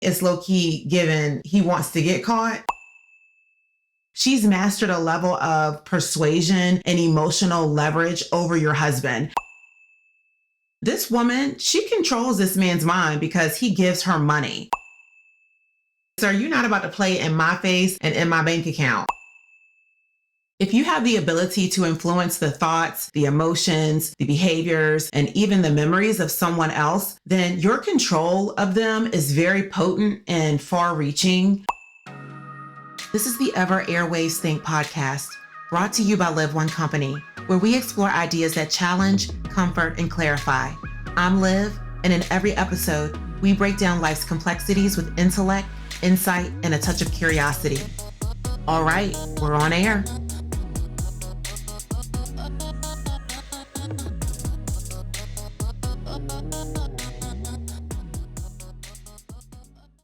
It's low-key given he wants to get caught. She's mastered a level of persuasion and emotional leverage over your husband. This woman, she controls this man's mind because he gives her money. Sir, you're not about to play in my face and in my bank account. If you have the ability to influence the thoughts, the emotions, the behaviors, and even the memories of someone else, then your control of them is very potent and far-reaching. This is the Ever Airwaves Think podcast, brought to you by Live One Company, where we explore ideas that challenge, comfort, and clarify. I'm Liv, and in every episode, we break down life's complexities with intellect, insight, and a touch of curiosity. All right, we're on air.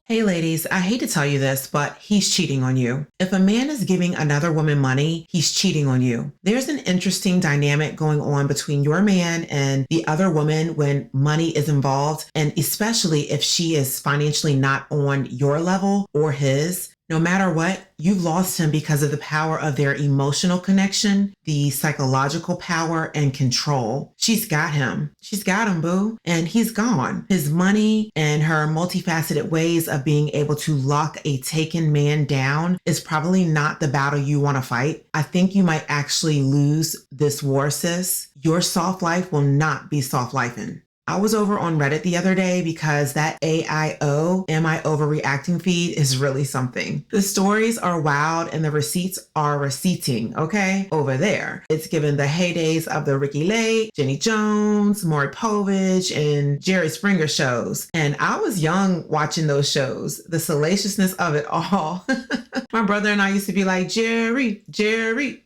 Hey ladies, I hate to tell you this, but he's cheating on you. If a man is giving another woman money, he's cheating on you. There's an interesting dynamic going on between your man and the other woman when money is involved, and especially if she is financially not on your level or his. No matter what, you've lost him because of the power of their emotional connection, the psychological power and control. She's got him. She's got him, boo. And he's gone. His money and her multifaceted ways of being able to lock a taken man down is probably not the battle you want to fight. I think you might actually lose this war, sis. Your soft life will not be soft lifing. I was over on Reddit the other day because that AIO, am I overreacting feed is really something. The stories are wild and the receipts are receipting, okay? Over there. It's given the heydays of the Ricky Lake, Jenny Jones, Maury Povich, and Jerry Springer shows. And I was young watching those shows, the salaciousness of it all. My brother and I used to be like, Jerry. Do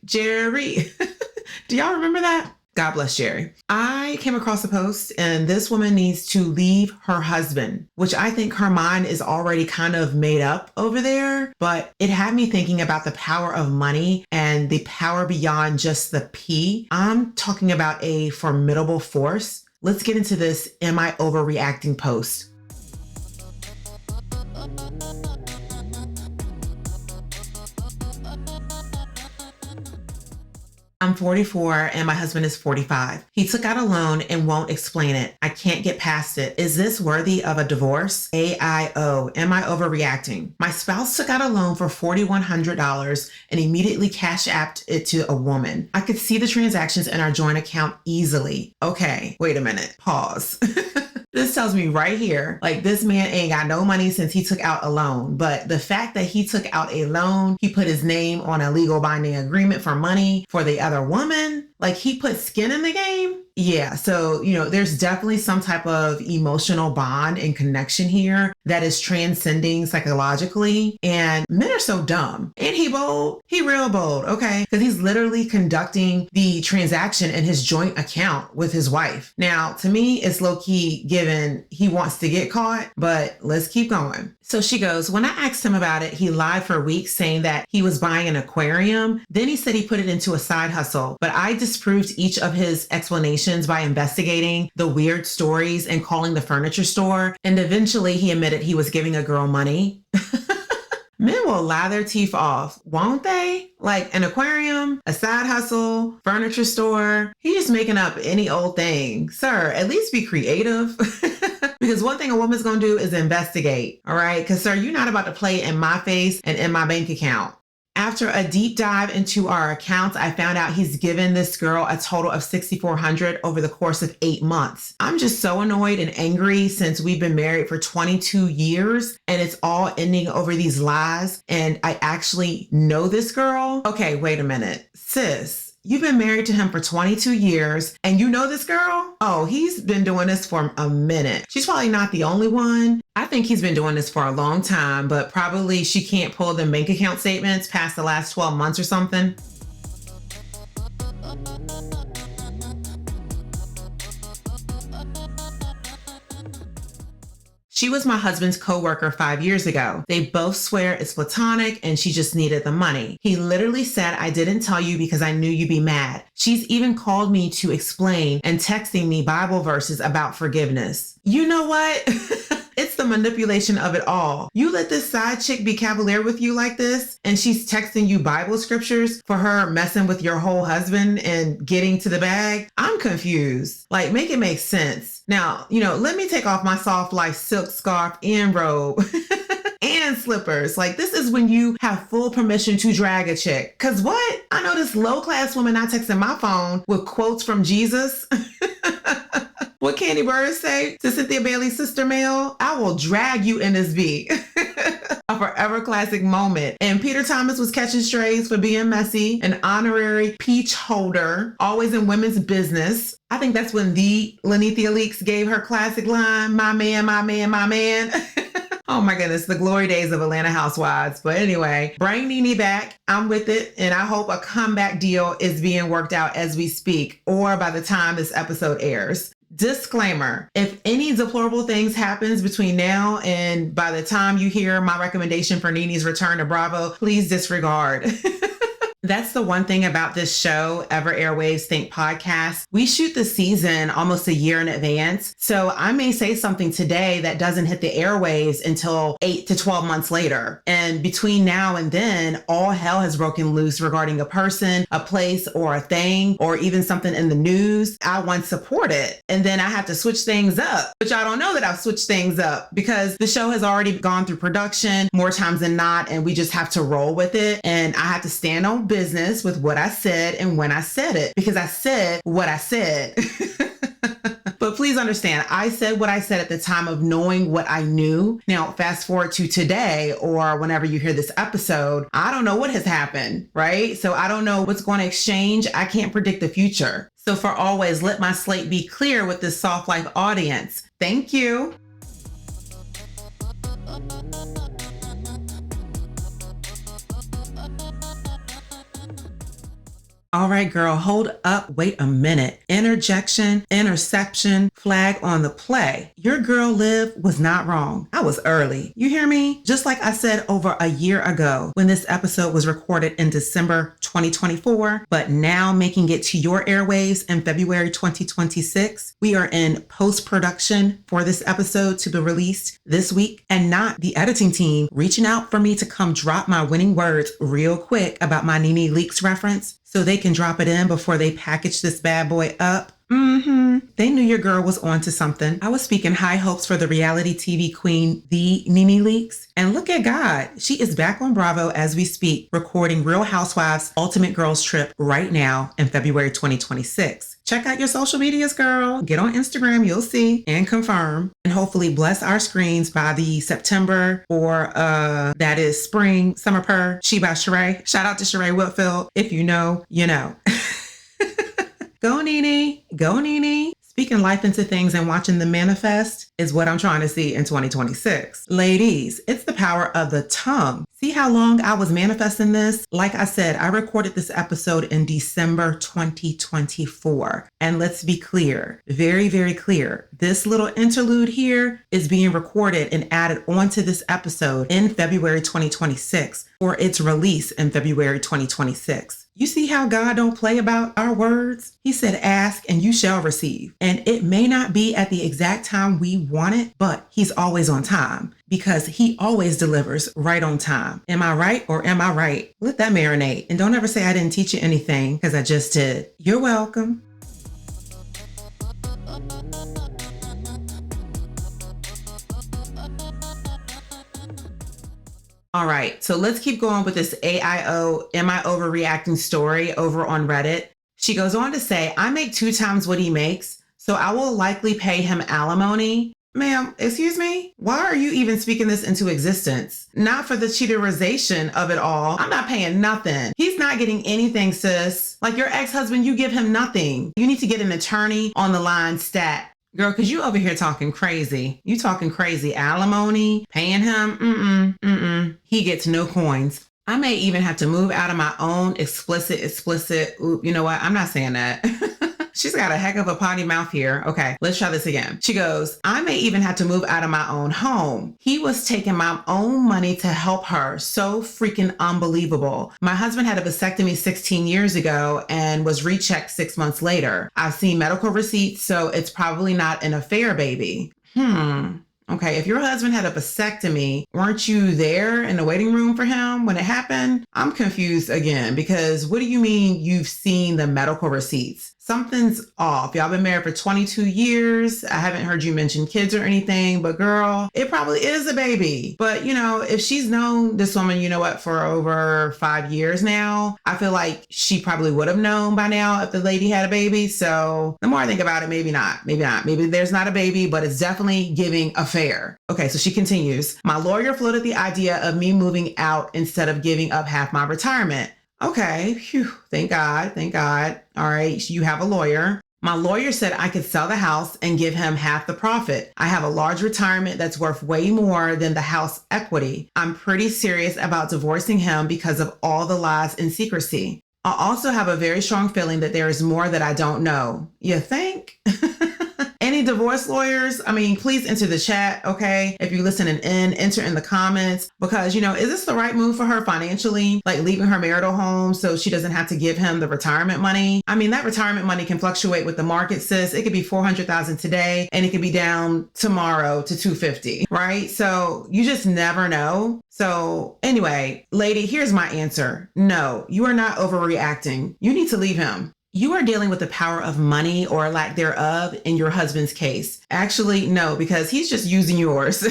y'all remember that? God bless Jerry. I came across a post and this woman needs to leave her husband, which I think her mind is already kind of made up over there, but it had me thinking about the power of money and the power beyond just the P. I'm talking about a formidable force. Let's get into this Am I Overreacting post. I'm 44 and my husband is 45. He took out a loan and won't explain it. I can't get past it. Is this worthy of a divorce? AIO, am I overreacting? My spouse took out a loan for $4,100 and immediately cash apped it to a woman. I could see the transactions in our joint account easily. Okay, wait a minute, pause. This tells me right here, like this man ain't got no money since he took out a loan. But the fact that he took out a loan, he put his name on a legal binding agreement for money for the other woman, like he put skin in the game. Yeah, so, there's definitely some type of emotional bond and connection here that is transcending psychologically. And men are so dumb. Ain't he bold? He real bold, okay? Because he's literally conducting the transaction in his joint account with his wife. Now, to me, it's low-key given he wants to get caught, but let's keep going. So she goes, when I asked him about it, he lied for weeks saying that he was buying an aquarium. Then he said he put it into a side hustle, but I disproved each of his explanations by investigating the weird stories and calling the furniture store. And eventually he admitted he was giving a girl money. Men will lie their teeth off, won't they? Like an aquarium, a side hustle, furniture store. He's just making up any old thing. Sir, at least be creative. Because one thing a woman's gonna do is investigate, all right? Because sir, you're not about to play in my face and in my bank account. After a deep dive into our accounts, I found out he's given this girl a total of $6,400 over the course of 8 months. I'm just so annoyed and angry since we've been married for 22 years and it's all ending over these lies. And I actually know this girl. Okay, wait a minute. Sis, you've been married to him for 22 years and you know this girl? Oh, he's been doing this for a minute. She's probably not the only one. I think he's been doing this for a long time, but probably she can't pull the bank account statements past the last 12 months or something. She was my husband's coworker 5 years ago. They both swear it's platonic and she just needed the money. He literally said, I didn't tell you because I knew you'd be mad. She's even called me to explain and texting me Bible verses about forgiveness. You know what? It's the manipulation of it all. You let this side chick be cavalier with you like this, and she's texting you Bible scriptures for her messing with your whole husband and getting to the bag. I'm confused. Like, make it make sense. Now, let me take off my soft life silk scarf and robe. And slippers. Like, this is when you have full permission to drag a chick. Cause what? I know this low class woman not texting my phone with quotes from Jesus. What Candy Bird say to Cynthia Bailey's sister Mel? I will drag you in this beat. A forever classic moment. And Peter Thomas was catching strays for being messy, an honorary peach holder, always in women's business. I think that's when the Lenithia Leaks gave her classic line, my man, my man, my man. Oh my goodness, the glory days of Atlanta Housewives. But anyway, bring Nene back. I'm with it. And I hope a comeback deal is being worked out as we speak or by the time this episode airs. Disclaimer, if any deplorable things happens between now and by the time you hear my recommendation for Nene's return to Bravo, please disregard. That's the one thing about this show, Ever Airwaves Think Podcast. We shoot the season almost a year in advance. So I may say something today that doesn't hit the airwaves until 8 to 12 months later. And between now and then, all hell has broken loose regarding a person, a place, or a thing, or even something in the news I once supported. And then I have to switch things up. But y'all don't know that I've switched things up because the show has already gone through production more times than not. And we just have to roll with it. And I have to stand on business with what I said and when I said it, because I said what I said. But please understand, I said what I said at the time of knowing what I knew. Now, fast forward to today or whenever you hear this episode, I don't know what has happened, right? So I don't know what's going to exchange. I can't predict the future. So for always, let my slate be clear with this Soft Life audience. Thank you. All right, girl, hold up. Wait a minute. Interjection, interception, flag on the play. Your girl Liv was not wrong. I was early. You hear me? Just like I said over a year ago when this episode was recorded in December 2024, but now making it to your airwaves in February 2026. We are in post-production for this episode to be released this week, and not the editing team reaching out for me to come drop my winning words real quick about my Nene Leaks reference, so they can drop it in before they package this bad boy up. They knew your girl was onto something. I was speaking high hopes for the reality TV queen, the Nene Leaks. And look at God. She is back on Bravo as we speak, recording Real Housewives Ultimate Girls Trip right now in February 2026. Check out your social medias, girl. Get on Instagram, you'll see, and confirm. And hopefully bless our screens by the September or that is spring, summer purr, She by Sheree. Shout out to Sheree Whitfield. If you know, you know. Go Nene, go Nene. Speaking life into things and watching them manifest is what I'm trying to see in 2026. Ladies, it's the power of the tongue. See how long I was manifesting this? Like I said, I recorded this episode in December 2024. And let's be clear, very, very clear. This little interlude here is being recorded and added onto this episode in February 2026 for its release in February 2026. You see how God don't play about our words? He said, ask and you shall receive. And it may not be at the exact time we want it, but he's always on time because he always delivers right on time. Am I right or am I right? Let that marinate. And don't ever say I didn't teach you anything because I just did. You're welcome. All right, so let's keep going with this AIO, am I overreacting story over on Reddit. She goes on to say, I make 2 times what he makes, so I will likely pay him alimony. Ma'am, excuse me? Why are you even speaking this into existence? Not for the cheaterization of it all. I'm not paying nothing. He's not getting anything, sis. Like your ex-husband, you give him nothing. You need to get an attorney on the line stat. Girl, cause you over here talking crazy. You talking crazy. Alimony, paying him, He gets no coins. I may even have to move out of my own explicit. Ooh, you know what? I'm not saying that. She's got a heck of a potty mouth here. Okay, let's try this again. She goes, I may even have to move out of my own home. He was taking my own money to help her. So freaking unbelievable. My husband had a vasectomy 16 years ago and was rechecked 6 months later. I've seen medical receipts, so it's probably not an affair, baby. Okay, if your husband had a vasectomy, weren't you there in the waiting room for him when it happened? I'm confused again, because what do you mean you've seen the medical receipts? Something's off. Y'all been married for 22 years. I haven't heard you mention kids or anything, but girl, it probably is a baby. But if she's known this woman, for over 5 years now, I feel like she probably would have known by now if the lady had a baby. So the more I think about it, maybe not. Maybe there's not a baby, but it's definitely giving affair. Okay, so she continues. My lawyer floated the idea of me moving out instead of giving up half my retirement. Okay, phew, thank God. All right, you have a lawyer. My lawyer said I could sell the house and give him half the profit. I have a large retirement that's worth way more than the house equity. I'm pretty serious about divorcing him because of all the lies and secrecy. I also have a very strong feeling that there is more that I don't know. You think? Any divorce lawyers? Please enter the chat, okay? If you're listening in, enter in the comments, because, is this the right move for her financially? Like leaving her marital home so she doesn't have to give him the retirement money? That retirement money can fluctuate with the market, sis. It could be $400,000 today and it could be down tomorrow to $250,000, right? So you just never know. So anyway, lady, here's my answer. No, you are not overreacting. You need to leave him. You are dealing with the power of money or lack thereof in your husband's case. Actually, no, because he's just using yours.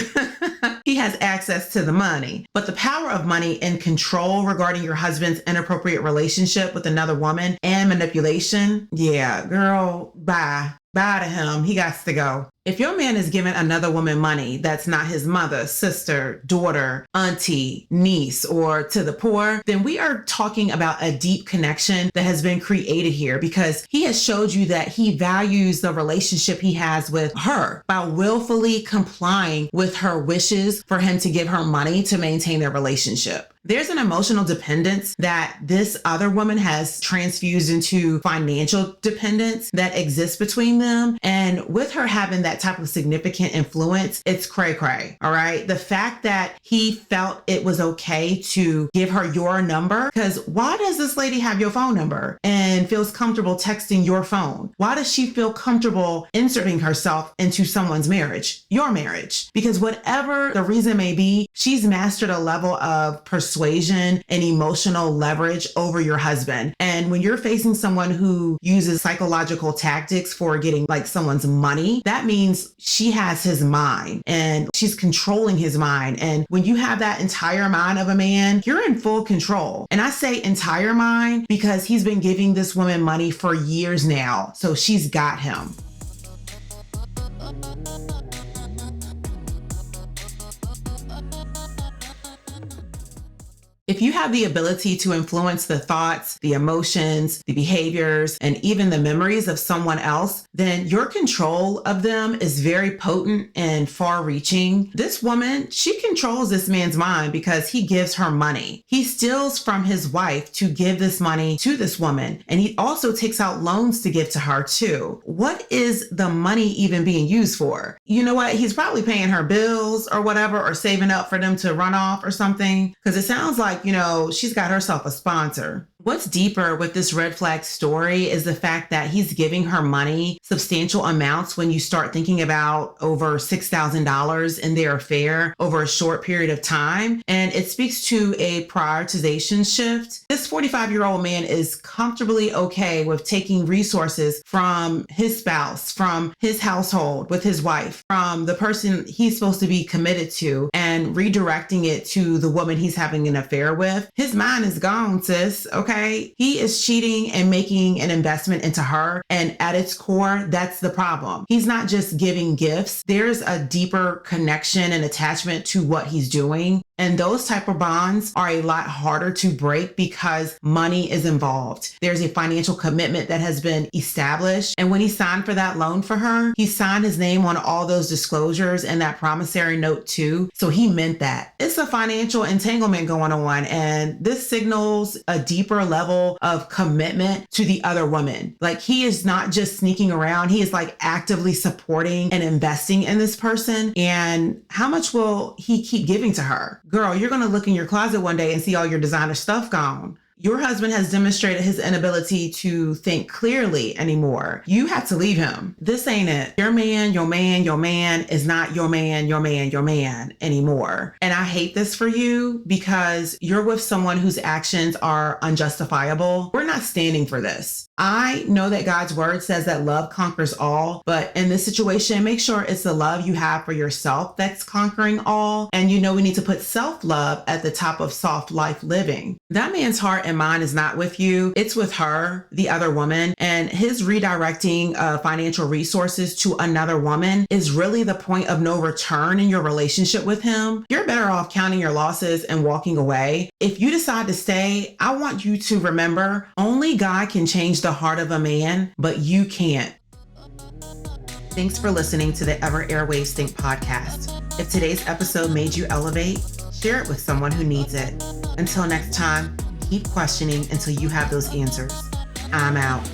He has access to the money. But the power of money and control regarding your husband's inappropriate relationship with another woman and manipulation, yeah, girl, bye. Bye to him. He got to go. If your man is giving another woman money that's not his mother, sister, daughter, auntie, niece, or to the poor, then we are talking about a deep connection that has been created here, because he has showed you that he values the relationship he has with her by willfully complying with her wishes for him to give her money to maintain their relationship. There's an emotional dependence that this other woman has transfused into financial dependence that exists between them. And with her having that type of significant influence, it's cray cray. All right. The fact that he felt it was okay to give her your number, because why does this lady have your phone number and feels comfortable texting your phone? Why does she feel comfortable inserting herself into someone's marriage, your marriage? Because whatever the reason may be, she's mastered a level of persuasion and emotional leverage over your husband. And when you're facing someone who uses psychological tactics for getting like someone's money, that means she has his mind and she's controlling his mind. And when you have that entire mind of a man, you're in full control. And I say entire mind because he's been giving this woman money for years now. So she's got him. If you have the ability to influence the thoughts, the emotions, the behaviors, and even the memories of someone else, then your control of them is very potent and far-reaching. This woman, she controls this man's mind because he gives her money. He steals from his wife to give this money to this woman, and he also takes out loans to give to her too. What is the money even being used for? You know what? He's probably paying her bills or whatever, or saving up for them to run off or something, because it sounds like she's got herself a sponsor. What's deeper with this red flag story is the fact that he's giving her money, substantial amounts, when you start thinking about over $6,000 in their affair over a short period of time. And it speaks to a prioritization shift. This 45-year-old man is comfortably okay with taking resources from his spouse, from his household with his wife, from the person he's supposed to be committed to, and redirecting it to the woman he's having an affair with. His mind is gone, sis. Okay. He is cheating and making an investment into her. And at its core, that's the problem. He's not just giving gifts. There's a deeper connection and attachment to what he's doing. And those type of bonds are a lot harder to break because money is involved. There's a financial commitment that has been established. And when he signed for that loan for her, he signed his name on all those disclosures and that promissory note too. So he meant that. It's a financial entanglement going on. And this signals a deeper level of commitment to the other woman. Like, he is not just sneaking around. He is like actively supporting and investing in this person. And how much will he keep giving to her? Girl, you're going to look in your closet one day and see all your designer stuff gone. Your husband has demonstrated his inability to think clearly anymore. You have to leave him. This ain't it. Your man is not your man anymore. And I hate this for you because you're with someone whose actions are unjustifiable. We're not standing for this. I know that God's word says that love conquers all, but in this situation, make sure it's the love you have for yourself that's conquering all. And you know we need to put self-love at the top of soft life living. That man's heart and mind is not with you. It's with her, the other woman, and his redirecting financial resources to another woman is really the point of no return in your relationship with him. You're better off counting your losses and walking away. If you decide to stay, I want you to remember only God can change the heart of a man, but you can't. Thanks for listening to the Ever Airwaves Think podcast. If today's episode made you elevate, share it with someone who needs it. Until next time, keep questioning until you have those answers. I'm out.